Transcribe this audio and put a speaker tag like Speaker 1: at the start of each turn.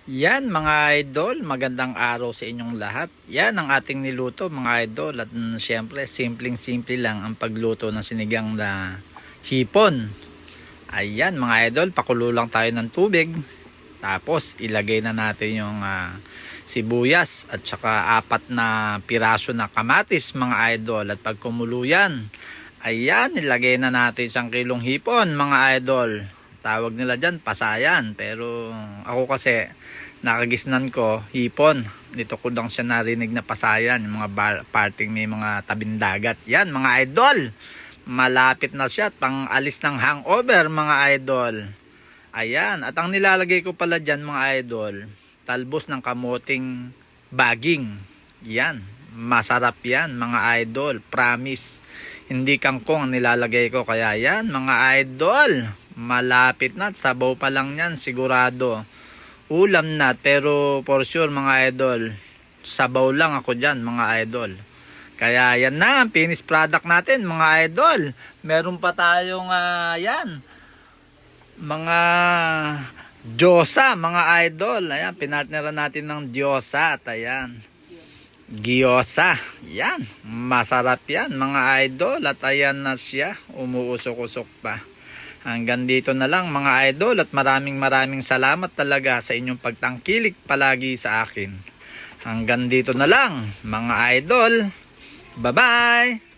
Speaker 1: Yan mga idol, magandang araw sa inyong lahat. Yan ang ating niluto mga idol at syempre simpleng-simple lang ang pagluto ng sinigang na hipon. Ayan mga idol, pakulo lang tayo ng tubig. Tapos ilagay na natin yung sibuyas at saka 4 na piraso na kamatis mga idol. At pag kumulo yan, ayan ilagay na natin 1 kilong hipon mga idol. Tawag nila dyan pasayan, pero ako kasi nakagisnan ko hipon. Dito ko lang siya narinig na pasayan, yung mga parting may mga tabing dagat. Yan mga idol, malapit na siya, pang alis ng hangover mga idol. Ayan, at ang nilalagay ko pala dyan mga idol, talbos ng kamoting baging. Yan, masarap yan mga idol, promise. Hindi kangkong ang nilalagay ko, kaya yan mga idol, malapit na, sabaw pa lang yan sigurado. Ulam na, pero for sure mga idol, sabaw lang ako dyan mga idol. Kaya yan na, finished product natin mga idol. Meron pa tayong yan, mga diyosa mga idol. Ayan, pinartneran natin ng diyosa at ayan, gyoza. Yan, masarap yan mga idol. At ayan na siya, umuusok-usok pa. Hanggang dito na lang mga idol at maraming salamat talaga sa inyong pagtangkilik palagi sa akin. Hanggang dito na lang mga idol. Bye-bye!